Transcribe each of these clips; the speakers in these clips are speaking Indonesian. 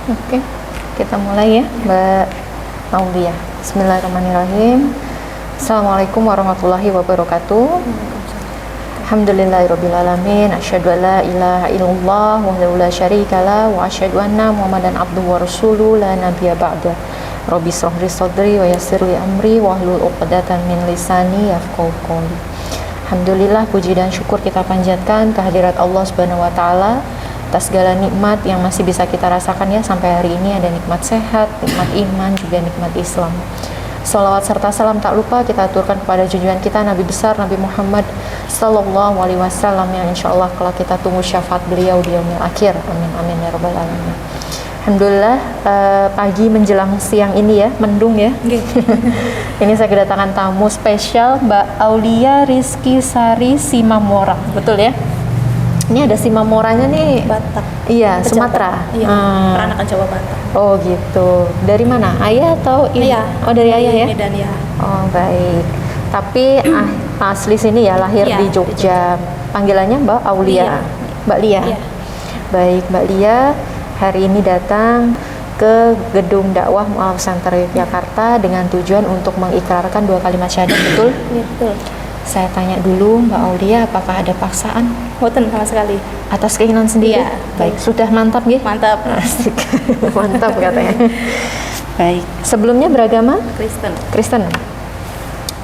Oke, kita mulai ya, Mbak Aulia. Bismillahirrahmanirrahim. Assalamualaikum warahmatullahi wabarakatuh. Alhamdulillahirrabbilalamin. Asyhadu an la ilaha illallah wahdahu la syarikalah wa asyhadu anna Muhammadan abduhu wa rasuluhu la nabiyya ba'da. Rabbi shrah li sadri wa yassir li amri wahlul 'uqdatam min lisani yafqahu qawli. Alhamdulillah, puji dan syukur kita panjatkan kehadirat Allah Subhanahu wa taala atas segala nikmat yang masih bisa kita rasakan ya sampai hari ini. Ada nikmat sehat, nikmat iman, juga nikmat Islam. Salawat serta salam tak lupa kita aturkan kepada junjungan kita Nabi besar Nabi Muhammad sallallahu alaihi wasallam yang insyaallah kelak kita tunggu syafaat beliau di yaumil akhir. Amin amin ya rabbal alamin. Alhamdulillah, pagi menjelang siang ini ya, mendung ya. Ini saya kedatangan tamu spesial, Mbak Aulia Rizky Sari Simamora, betul ya? Ini ada Simamoranya nih. Batak. Iya, Sumatera. Iya, peranakan Jawa Batak. Oh gitu. Dari mana? Ayah atau ibu? Iya. Oh, dari ayah ya? Dan ya. Oh baik. Tapi asli sini ya, lahir Iya, di Jogja. Panggilannya Mbak Aulia. Iya. Mbak Lia. Iya. Baik, Mbak Lia hari ini datang ke Gedung Dakwah Mu'alaf Center Yogyakarta dengan tujuan untuk mengikrarkan 2 kalimat syahadat, betul? Iya, betul. Saya tanya dulu Mbak Aulia, apakah ada paksaan Boten sama sekali. atas keinginan sendiri? Iya. Baik, sudah mantap ya? Mantap. Asik. Mantap katanya. Baik, sebelumnya beragama Kristen. Kristen.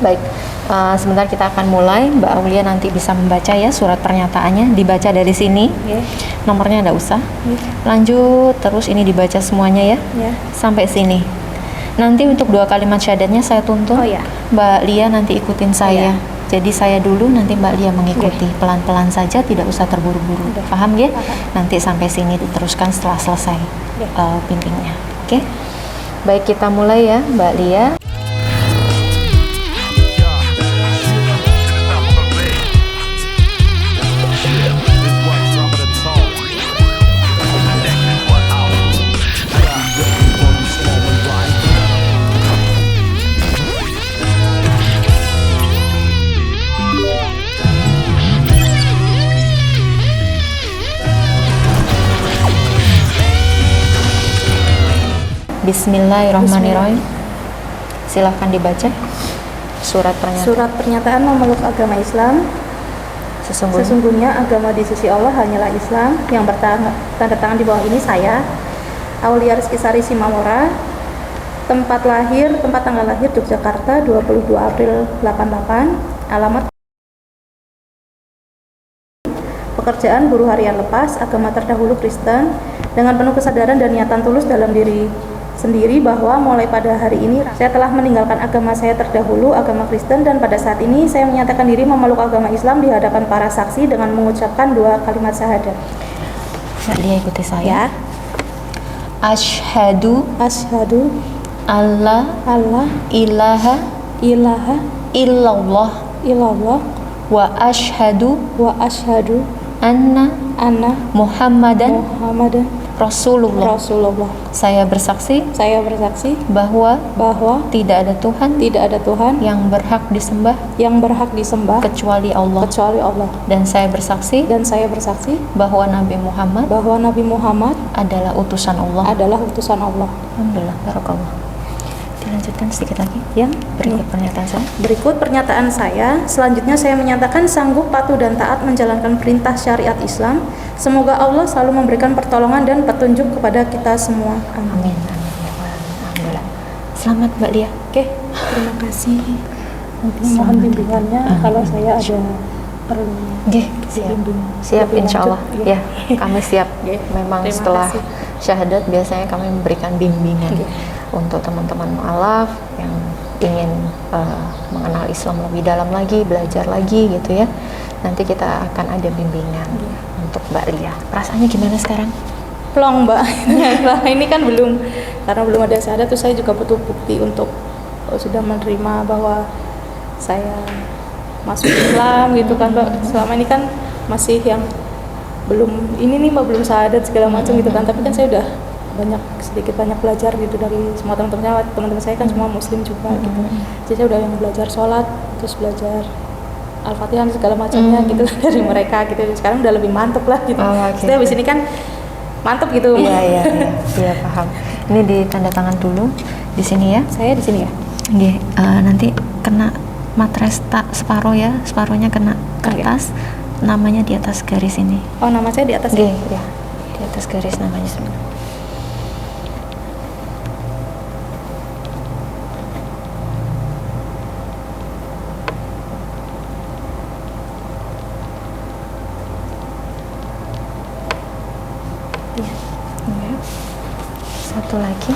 Baik, sebentar kita akan mulai. Mbak Aulia nanti bisa membaca ya surat pernyataannya, dibaca dari sini. Iya. Nomornya nggak usah. Iya. Lanjut terus ini dibaca semuanya ya, Iya. sampai sini. Nanti untuk 2 kalimat syahadatnya saya tuntun. Oh, ya. Mbak Lia nanti ikutin saya. Iya. Jadi saya dulu, nanti Mbak Lia mengikuti. Pelan-pelan saja, tidak usah terburu-buru. Udah. Paham ya? Paham. Nanti sampai sini diteruskan setelah selesai Iya. bimbingnya. Oke? Baik, kita mulai ya Mbak Lia. Bismillahirrahmanirrahim. Silahkan dibaca surat pernyataan. Surat pernyataan memeluk agama Islam. Sesungguhnya agama di sisi Allah hanyalah Islam. Yang bertanda tangan di bawah ini saya, Aulia Rizky Sari Simamora. Tempat tanggal lahir Yogyakarta 22 April 88. Alamat pekerjaan buruh harian lepas, agama terdahulu Kristen. Dengan penuh kesadaran dan niatan tulus dalam diri sendiri bahwa mulai pada hari ini saya telah meninggalkan agama saya terdahulu, agama Kristen, dan pada saat ini saya menyatakan diri memeluk agama Islam di hadapan para saksi dengan mengucapkan 2 kalimat syahadat. Mbak Lia ikuti saya. Ya. Asyhadu Asyhadu alla alla ilaha ilaha illallah illallah wa asyhadu wa asyhadu anna anna Muhammadan Muhammadan Rasulullah. Rasulullah. Saya bersaksi Saya bersaksi bahwa bahwa tidak ada Tuhan tidak ada Tuhan yang berhak disembah yang berhak disembah kecuali Allah. kecuali Allah. Dan saya bersaksi Dan saya bersaksi bahwa Nabi Muhammad bahwa Nabi Muhammad adalah utusan Allah. adalah utusan Allah. Alhamdulillah, barakallah. Dilanjutkan sedikit lagi. Yang Berikut pernyataan saya. Berikut pernyataan saya. Selanjutnya saya menyatakan sanggup patuh dan taat menjalankan perintah syariat Islam. Semoga Allah selalu memberikan pertolongan dan petunjuk kepada kita semua. Amin. Amin. Alhamdulillah. Selamat Mbak Lia. Oke, terima kasih. Mungkin mohon Selamat. bimbingannya kalau saya ada perlu Nggih, siap. bimbing. Siap lebih insya Allah. lanjut. Ya, kami siap. Nggih. Memang Terima setelah kasih. syahadat biasanya kami memberikan bimbingan Nggih. untuk teman-teman mu'alaf yang ingin mengenal Islam lebih dalam lagi, belajar lagi gitu ya. Nanti kita akan ada bimbingan untuk Mbak Lia. Perasaannya gimana sekarang? Plong Mbak. Nah, ini kan karena belum ada syahadat, terus saya juga butuh bukti untuk sudah menerima bahwa saya masuk Islam gitu kan Mbak. Selama ini kan masih yang belum ini nih Mbak, belum syahadat segala macam gitu kan, tapi kan saya udah sedikit banyak belajar gitu dari semua teman-teman saya kan semua muslim juga gitu. Jadi saya udah yang belajar sholat, terus belajar Al-Fatihah segala macamnya gitu dari mereka gitu. Sekarang udah lebih mantep lah gitu. Okay. Jadi habis ini kan mantep gitu. Iya, iya paham. Ini ditanda tangan dulu di sini ya. Saya di sini ya. Nggih, nanti kena matras tak separuh ya, separuhnya kena kertas. Namanya di atas garis ini. Oh, nama saya di atas. Nggih, ya. Di atas garis namanya. Ya. Satu lagi.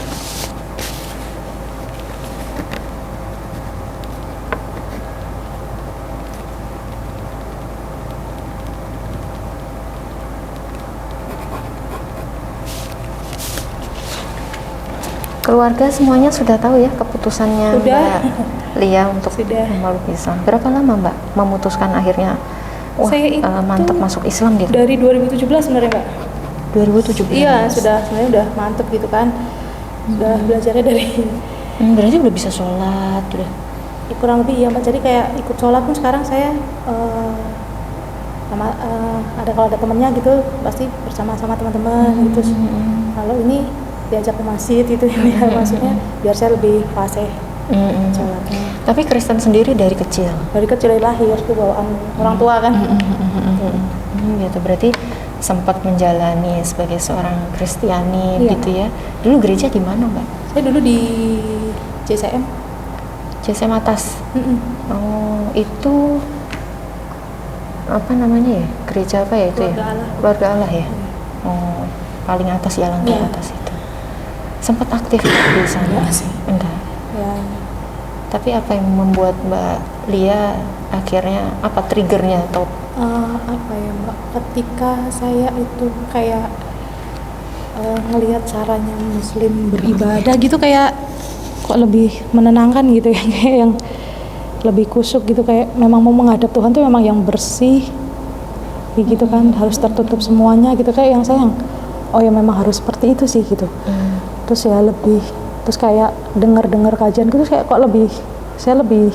Keluarga semuanya sudah tahu ya keputusannya Sudah. Mbak Lia untuk Sudah. memeluk Islam. Berapa lama Mbak memutuskan akhirnya Saya itu mantap masuk Islam gitu? Dari 2017 sebenarnya, Mbak. 2017. Iya, sebenarnya udah mantep gitu kan. Udah belajarnya dari Berarti udah bisa sholat, udah. kurang lebih ya, Mbak. Jadi kayak ikut sholat pun sekarang saya ada kalau ada temennya gitu pasti bersama-sama teman-teman gitu. Kalau ini diajak ke masjid gitu ya, maksudnya biar saya lebih fasih sholatnya. Tapi Kristen sendiri dari kecil? Dari kecil, dari lahir itu bawaan orang tua kan. Gitu, berarti sempat menjalani sebagai seorang Kristiani Iya. gitu ya. Dulu gereja di mana Mbak? Saya dulu di JCM. JSM atas. Oh, itu apa namanya ya? Gereja apa ya itu Keluarga ya? Allah. Keluarga Allah ya. Oh, paling atas ya, lantai Iya. atas itu. Sempat aktif di sana? Enggak sih. Enggak. Ya, Tapi apa yang membuat Mbak Lia akhirnya, apa triggernya atau apa ya, Mbak? Ketika saya itu kayak ngelihat caranya Muslim beribadah gitu, kayak kok lebih menenangkan gitu ya, kayak yang lebih kusyuk gitu, kayak memang mau menghadap Tuhan tuh memang yang bersih gitu kan, harus tertutup semuanya gitu, kayak yang saya oh ya memang harus seperti itu sih gitu. Terus ya lebih, terus kayak dengar kajian gitu, kayak kok lebih, saya lebih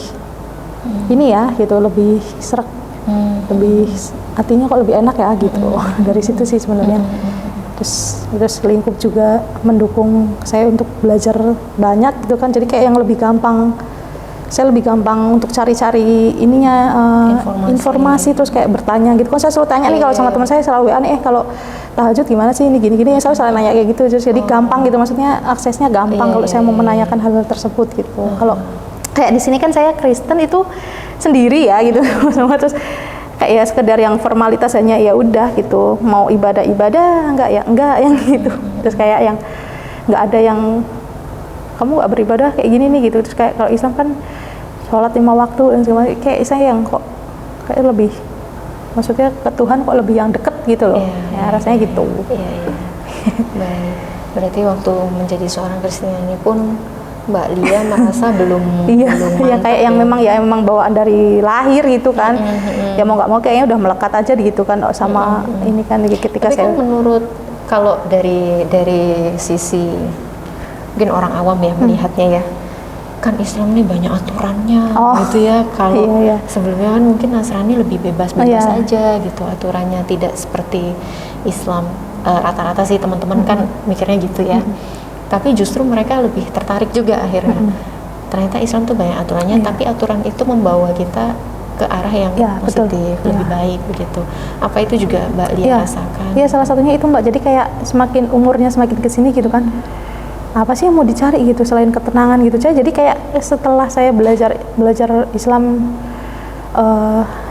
ini ya gitu, lebih serak, lebih artinya kok lebih enak ya gitu. Dari situ sih sebenarnya. Terus lingkup juga mendukung saya untuk belajar banyak gitu kan, jadi kayak yang lebih gampang, saya lebih gampang untuk cari-cari ininya informasi, terus kayak bertanya gitu kan. Saya selalu tanya nih kalau sama teman saya, selalu aneh kalau tahajud gimana sih ini gini-gini, saya selalu nanya kayak gitu, terus jadi gampang gitu, maksudnya aksesnya gampang kalau saya mau menanyakan hal-hal tersebut gitu. Kalau kayak di sini kan saya Kristen itu sendiri ya gitu semua, terus kayak ya sekedar yang formalitas hanya ya udah gitu, mau ibadah enggak ya enggak yang gitu, terus kayak yang enggak ada yang kamu nggak beribadah kayak gini nih gitu. Terus kayak kalau Islam kan sholat 5 waktu dan segala, kayak saya yang kok kayak lebih, maksudnya ke Tuhan kok lebih yang deket gitu loh. Ya rasanya gitu. Iya. Baik. Berarti waktu menjadi seorang Kristen ini pun Mbak Lia merasa belum Iya, belum ya kayak yang memang bawaan dari lahir gitu kan. Ya mau nggak mau kayaknya udah melekat aja gitu kan sama ini kan ketika Tapi saya. kan menurut, kalau dari sisi mungkin orang awam ya melihatnya ya, kan Islam ini banyak aturannya gitu ya. Kalau sebelumnya kan mungkin Nasrani lebih bebas-bebas aja gitu aturannya, tidak seperti Islam. Rata-rata sih teman-teman kan mikirnya gitu ya. Tapi justru mereka lebih tertarik juga akhirnya. Ternyata Islam tuh banyak aturannya, tapi aturan itu membawa kita ke arah yang positif, lebih baik begitu. Apa itu juga Mbak Lia rasakan? Iya, salah satunya itu Mbak. Jadi kayak semakin umurnya semakin kesini gitu kan, apa sih yang mau dicari gitu selain ketenangan gitu. Jadi kayak setelah saya belajar Islam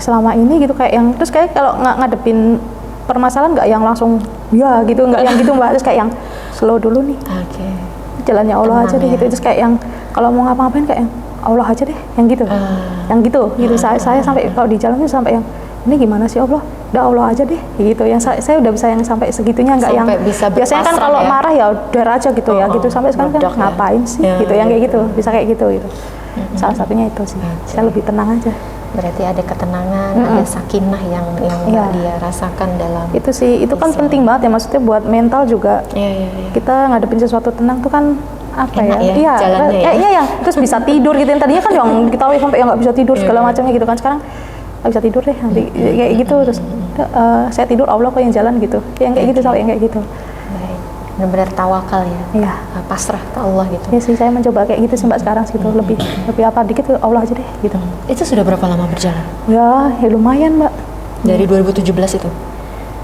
selama ini gitu, kayak yang terus kayak kalau ngadepin permasalahan nggak yang langsung ya gitu, nggak yang gitu Mbak. Terus kayak yang slow dulu nih, jalannya Allah aja deh gitu. Terus kayak yang kalau mau ngapa-ngapain kayak yang Allah aja deh, yang gitu, saya sampai kalau di jalan itu sampai yang ini gimana sih Allah, udah Allah aja deh gitu. Yang saya udah bisa yang sampai segitunya, nggak yang bisa biasanya kan kalau marah ya udah aja gitu ya gitu, sampai sekarang kan ngapain sih gitu, yang kayak gitu bisa kayak gitu. Salah satunya itu sih, saya lebih tenang aja. Berarti ada ketenangan, ada sakinah yang dia rasakan dalam itu sih, itu kan penting banget ya, maksudnya buat mental juga. Kita ngadepin sesuatu tenang tuh kan apa enak ya, kayaknya yang terus bisa tidur gitu. Yang tadinya kan yang kita sampai yang nggak bisa tidur segala macamnya gitu kan, sekarang nggak bisa tidur deh nanti kayak gitu. Terus saya tidur Allah kok yang jalan gitu, yang kayak gitu, sampai yang kayak gitu. benar-benar tawakal ya, Iya. pasrah ke Allah gitu. Ya sih, saya mencoba kayak gitu sih Mbak sekarang sih tuh, lebih apa dikit ke Allah aja deh gitu. Itu sudah berapa lama berjalan? Ya lumayan Mbak. Dari 2017 itu?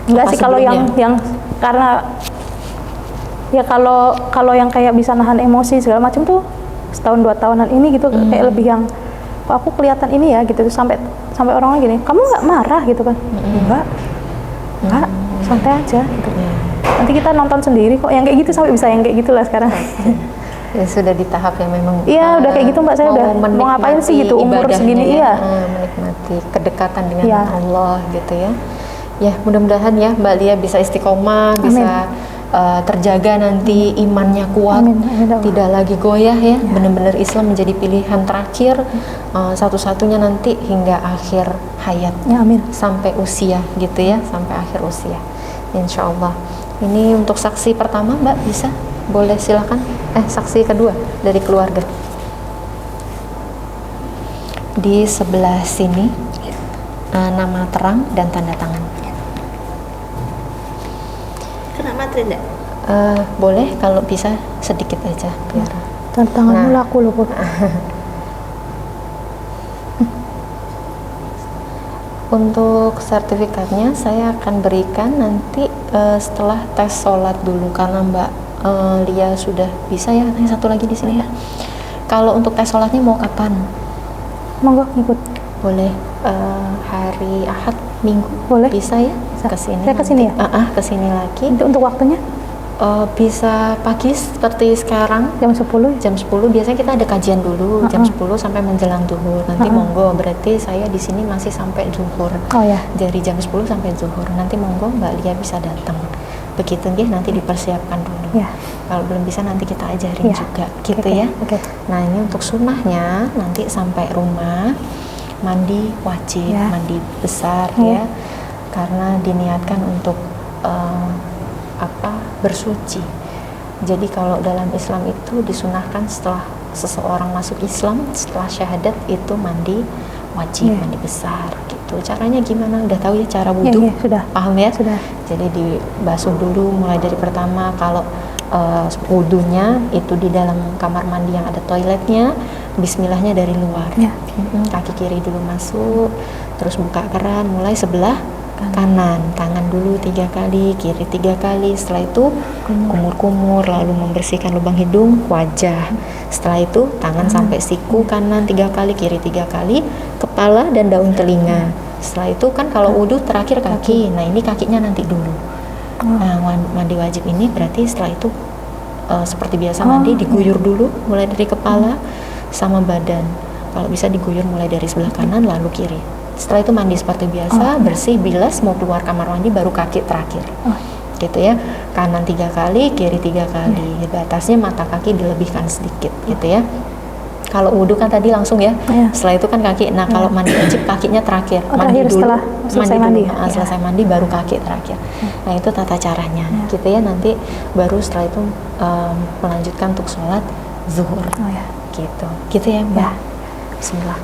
Enggak Apa sih, kalau sebelumnya? yang karena ya kalau yang kayak bisa nahan emosi segala macam tuh setahun 2 tahunan ini gitu, kayak lebih yang kok aku kelihatan ini ya gitu, sampai orang gini, kamu nggak marah gitu kan? Enggak, santai aja gitu. Nanti kita nonton sendiri kok, yang kayak gitu, sampai bisa yang kayak gitulah sekarang. Ya sudah di tahap yang memang Iya, udah kayak gitu Mbak, saya udah mau ngapain sih gitu, umur ibadahnya segini, ya, iya. menikmati kedekatan dengan Iya. Allah gitu ya. Ya mudah-mudahan ya Mbak Lia bisa istiqomah, bisa terjaga nanti imannya kuat, Amin. Amin, ya Allah. tidak lagi goyah ya, benar-benar Islam menjadi pilihan terakhir, satu-satunya nanti hingga akhir hayat, Ya amin. sampai usia gitu ya, sampai akhir usia, insya Allah. Ini untuk saksi pertama Mbak, bisa boleh silakan. Saksi kedua dari keluarga di sebelah sini, nama terang dan tanda tangan. Kena materi enggak? Boleh kalau bisa sedikit aja biar. Tanda tanganmu Nah. laku loh Bu. Untuk sertifikatnya saya akan berikan nanti setelah tes sholat dulu, karena Mbak Lia sudah bisa ya. Yang satu lagi di sini ya. Kalau untuk tes sholatnya mau kapan? Monggo ngikut. Boleh hari Ahad, Minggu? Boleh. Bisa ya? Bisa. Kesini. Saya kesini nanti. Kesini lagi. Untuk waktunya Bisa pagi seperti sekarang. jam 10 ya? Jam 10 biasanya kita ada kajian dulu, jam 10 sampai menjelang zuhur. Nanti monggo, berarti saya di sini masih sampai zuhur. Oh ya. Dari jam 10 sampai zuhur. Nanti monggo Mbak Lia bisa datang. Begitu nggih, nanti dipersiapkan dulu. Ya. Kalau belum bisa nanti kita ajarin Ya. juga, gitu Oke, ya. oke. Nah, ini untuk sunnahnya nanti sampai rumah mandi wajib, Ya. mandi besar ya. Ya. Karena diniatkan untuk bersuci. Jadi kalau dalam Islam itu disunahkan setelah seseorang masuk Islam, setelah syahadat itu mandi wajib, Ya. mandi besar gitu. Caranya gimana? Udah tahu ya cara Ya, wudhu? ya, sudah. Paham ya? Sudah. Jadi dibasuh dulu mulai dari pertama. Kalau wudhunya itu di dalam kamar mandi yang ada toiletnya, bismillahnya dari luar. Ya. Kaki kiri dulu masuk, terus buka keran mulai sebelah kanan, tangan dulu 3 kali, kiri 3 kali. Setelah itu kumur-kumur, lalu membersihkan lubang hidung, wajah. Setelah itu tangan sampai siku, kanan 3 kali, kiri 3 kali, kepala dan daun telinga. Setelah itu kan kalau wudhu terakhir kaki. Nah ini kakinya nanti dulu. Nah mandi wajib ini berarti setelah itu seperti biasa mandi, diguyur dulu mulai dari kepala sama badan. Kalau bisa diguyur mulai dari sebelah kanan lalu kiri. Setelah itu mandi seperti biasa, bersih, bilas, mau keluar kamar mandi baru kaki terakhir. Gitu ya. Kanan 3 kali, kiri 3 kali. Batasnya mata kaki dilebihkan sedikit gitu ya. Kalau wudhu kan tadi langsung ya. Ya. Setelah itu kan kaki. Nah, kalau mandi wajib kakinya terakhir. Mandi terakhir dulu, setelah selesai mandi. dulu. Selesai mandi baru kaki terakhir. Nah, itu tata caranya. Gitu ya. Nanti baru setelah itu melanjutkan untuk sholat zuhur. Oh ya. Gitu. Gitu ya, Mbak. Ya. Bismillah.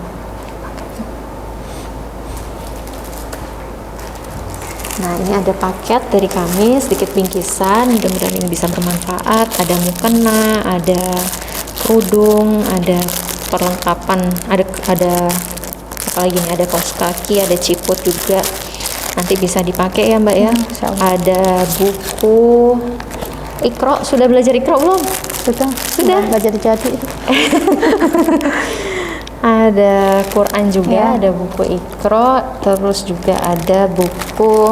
Nah, ini ada paket dari kami, sedikit bingkisan, mudah-mudahan ini bisa bermanfaat. Ada mukena, ada kerudung, ada perlengkapan, ada apa lagi nih, ada kaos kaki, ada ciput juga. Nanti bisa dipakai ya Mbak ya. Insya Allah. Ada buku Iqra, sudah belajar Iqra belum? Sudah nggak jadi. Ada Quran juga, Ya. ada buku Iqra, terus juga ada buku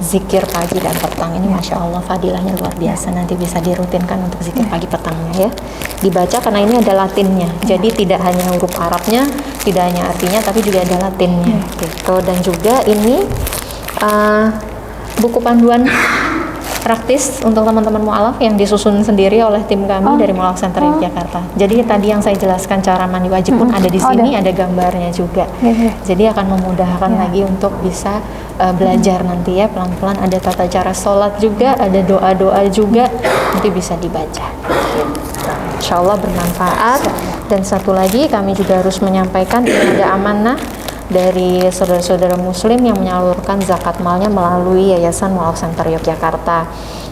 zikir pagi dan petang. Ini Masya Allah fadilahnya luar biasa. Nanti bisa dirutinkan untuk zikir pagi petangnya ya. Dibaca karena ini ada latinnya. Jadi tidak hanya huruf Arabnya, tidak hanya artinya, tapi juga ada latinnya gitu. Dan juga ini buku panduan praktis untuk teman-teman mualaf yang disusun sendiri oleh tim kami dari Mualaf Center Yogyakarta. Jadi tadi yang saya jelaskan cara mandi wajib pun ada di sini, ada gambarnya juga. Jadi akan memudahkan lagi untuk bisa belajar nanti ya, pelan-pelan. Ada tata cara sholat juga, ada doa-doa juga, nanti bisa dibaca. Insya Allah bermanfaat. Dan satu lagi kami juga harus menyampaikan ini ada amanah dari saudara-saudara muslim yang menyalurkan zakat malnya melalui Yayasan Mu'alaf Center Yogyakarta.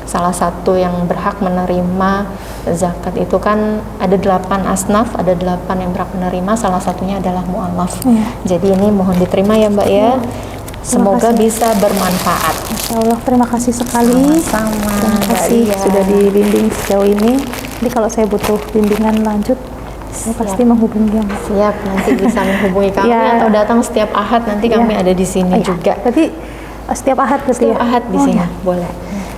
Salah satu yang berhak menerima zakat itu kan ada 8 asnaf, ada 8 yang berhak menerima, salah satunya adalah mu'alaf. Jadi ini mohon diterima ya Mbak ya. Semoga bisa bermanfaat. Insya Allah, terima kasih sekali. Sama-sama. Terima kasih sudah dibimbing sejauh ini. Jadi kalau saya butuh bimbingan lanjut, saya pasti menghubungi Mbak. Siap, nanti bisa menghubungi kami atau datang setiap Ahad, nanti kami ada di sini juga. Berarti setiap Ahad berarti setiap Ahad di sini, boleh.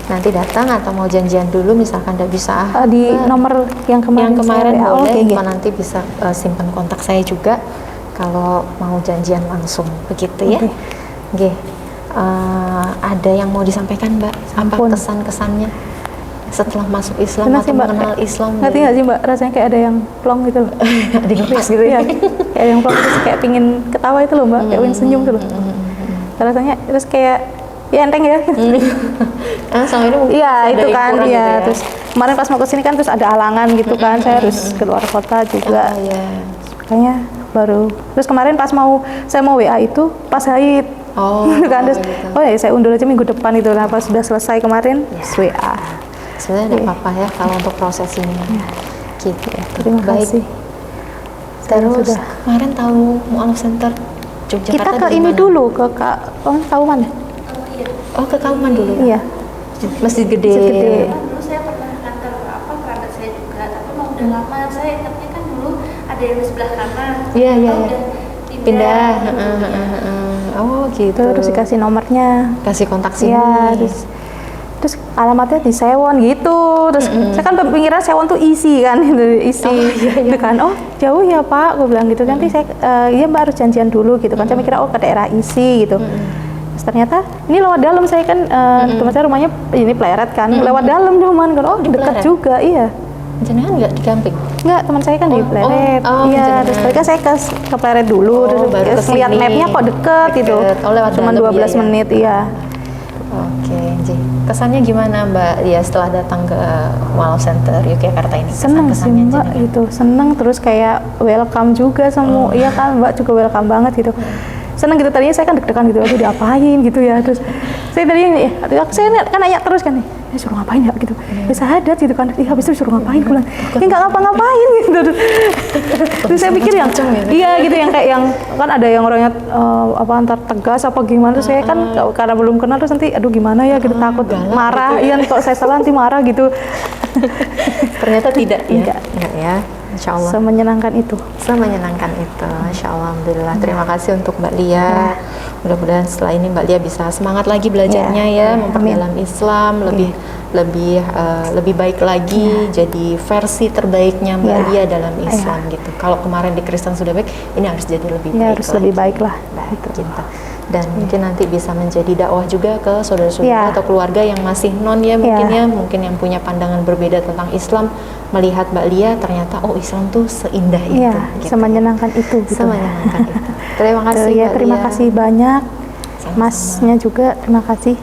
Nanti datang atau mau janjian dulu, misalkan tidak bisa Ahad, di nomor yang kemarin boleh, nanti bisa simpan kontak saya juga kalau mau janjian langsung, begitu ya. Oke. Ada yang mau disampaikan Mbak? Apa kesan-kesannya setelah masuk Islam atau mengenal Islam? Ngerti nggak sih Mbak, rasanya kayak ada yang plong gitu loh. Ada yang pas gitu ya? Kayak ada yang plong terus kayak pingin ketawa itu loh Mbak, kayak pengen senyum tuh loh. Rasanya terus kayak ya enteng ya. Sama ini mungkin itu kan gitu ya. Terus kemarin pas mau kesini kan terus ada halangan gitu kan, saya harus keluar kota juga. Makanya baru terus kemarin pas saya mau WA itu pas haid. Kan terus ya saya undur aja minggu depan itu. Nah pas sudah selesai kemarin WA. Sebenarnya tidak apa-apa ya kalau untuk proses ini. Gitu ya. Terima kasih. Terus kemarin tahu Mu'alaf Center Yogyakarta. Kita ke ini dulu ke Kauman ya? Ke Kauman dulu. Iya. Masjid Gede. Dulu saya pernah kantor kerabat saya juga, tapi mau udah lama. Saya ingatnya kan dulu ada yang di sebelah kanan. Iya. Pindah. Gitu. Terus dikasih nomornya. Kasih kontak sini. Iya. Terus alamatnya di Sewon gitu. Terus saya kan berpikiran Sewon tuh isi kan, isi. Gitu kan. Jauh ya Pak, gue bilang gitu. Nanti saya iya Mbak harus janjian dulu gitu kan. Saya mikir ke daerah isi gitu. Terus ternyata ini lewat dalam, saya kan teman saya rumahnya ini Pleret kan, lewat dalam cuman kan dekat juga. Iya. Jenengan nggak di Gamping? Enggak, teman saya kan di Pleret. Terus tadi kan saya ke Pleret dulu, terus lihat mapnya kok deket itu. Cuma 12 menit, iya. Oke, kesannya gimana Mbak Lia setelah datang ke Mu'alaf Center Yogyakarta ini? Seneng sih Mbak, gitu. Seneng, terus kayak welcome juga semua. Iya kan Mbak juga welcome banget gitu. Seneng gitu, tadinya saya kan deg-degan gitu, aduh diapain gitu ya. Terus saya tadinya saya kan nanya terus kan nih, suruh ngapain ya gitu. Bisa hadat gitu kan, habis itu suruh ngapain, gue bilang, nggak ngapa-ngapain gitu. Terus saya pikir yang iya gitu, yang kayak yang kan ada yang orangnya antar tegas apa gimana. Terus saya kan karena belum kenal, terus nanti aduh gimana ya gitu, takut marah. Iya kalau saya salah nanti marah gitu. Ternyata tidak ya. Insya Allah. Semenyenangkan itu. Insya Allah, alhamdulillah. Terima kasih untuk Mbak Lia. Mudah-mudahan setelah ini Mbak Lia bisa semangat lagi belajarnya memperdalam Islam lebih baik lagi, jadi versi terbaiknya Mbak Lia dalam Islam gitu. Kalau kemarin di Kristen sudah baik, ini harus jadi lebih baik. Harus lebih baik lah. Gitu. Dan mungkin nanti bisa menjadi dakwah juga ke saudara-saudara atau keluarga yang masih non mungkin yang punya pandangan berbeda tentang Islam, melihat Mbak Lia ternyata Islam tuh seindah itu, gitu. Semenyenangkan itu gitu. Terima kasih Mbak terima Lia. kasih banyak. Masnya juga terima kasih.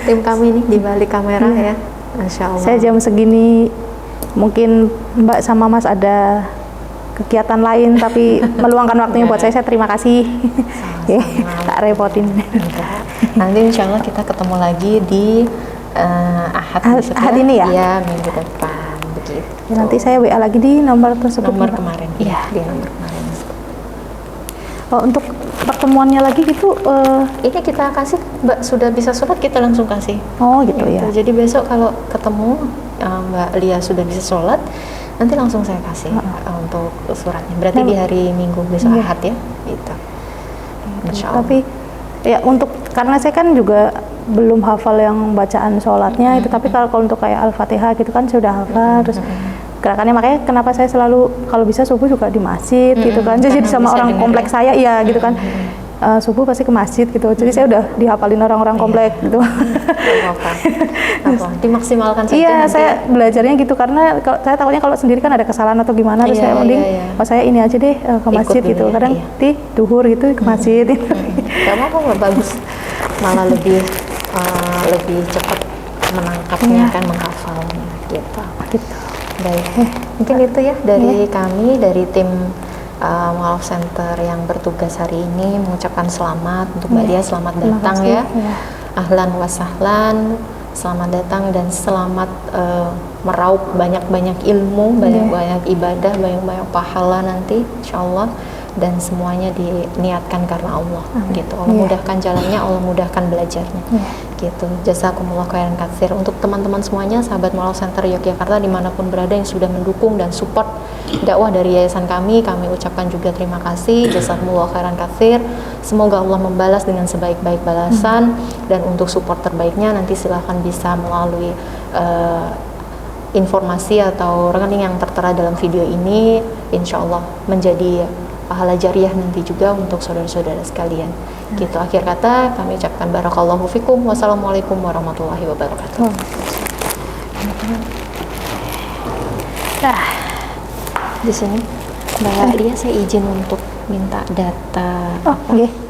Tim kami ini di balik kamera ya. Masya Allah. Saya jam segini mungkin Mbak sama Mas ada kegiatan lain tapi meluangkan waktunya buat saya terima kasih. Tak repotin. Nanti insya Allah kita ketemu lagi di Ahad ini ya? Iya, minggu depan begitu. Nanti saya WA lagi di nomor tersebut. Nomor kemarin. Iya, di nomor kemarin. Untuk pertemuannya lagi gitu, ini kita kasih Mbak sudah bisa sholat, kita langsung kasih. Gitu ya. Jadi besok kalau ketemu Mbak Lia sudah bisa sholat, nanti langsung saya kasih untuk suratnya. Berarti di hari Minggu besok Ahad ya, gitu. Insya Allah. Tapi ya karena saya kan juga belum hafal yang bacaan sholatnya itu, tapi kalau untuk kayak Al-Fatihah gitu kan sudah hafal. Terus gerakannya, makanya kenapa saya selalu kalau bisa subuh juga di masjid gitu kan. Jadi sama orang kompleks saya gitu kan. Subuh pasti ke masjid gitu. Jadi saya udah dihafalin orang-orang komplek gitu. Dimaksimalkan saja. Iya, saya belajarnya gitu karena saya takutnya kalau sendiri kan ada kesalahan atau gimana. Terus saya mending saya ini aja deh ke masjid gitu. Kadang di duhur gitu ke masjid. Gak apa-apa, bagus. Malah lebih cepat menangkapnya kan, menghafalnya gitu. Baik, mungkin itu ya dari kami, dari tim Mualaf Center yang bertugas hari ini mengucapkan selamat untuk Mbak Dia, selamat datang ya. Ahlan wa sahlan, selamat datang dan selamat meraup banyak-banyak ilmu, banyak-banyak ibadah, banyak-banyak pahala nanti insyaallah, dan semuanya diniatkan karena Allah gitu. Allah mudahkan jalannya, Allah mudahkan belajarnya gitu. Jazakumullah khairan katsir. Untuk teman-teman semuanya, sahabat Mualaf Center Yogyakarta dimanapun berada yang sudah mendukung dan support dakwah dari yayasan kami ucapkan juga terima kasih. Jazakumullah khairan katsir. Semoga Allah membalas dengan sebaik-baik balasan, dan untuk support terbaiknya nanti silahkan bisa melalui informasi atau rekening yang tertera dalam video ini, insya Allah menjadi pahala jariah nanti juga untuk saudara-saudara sekalian. Gitu, akhir kata kami ucapkan barakallahu fikum. Wassalamualaikum warahmatullahi wabarakatuh. Nah, di sini Mbak Lia, saya izin untuk minta data. Oke.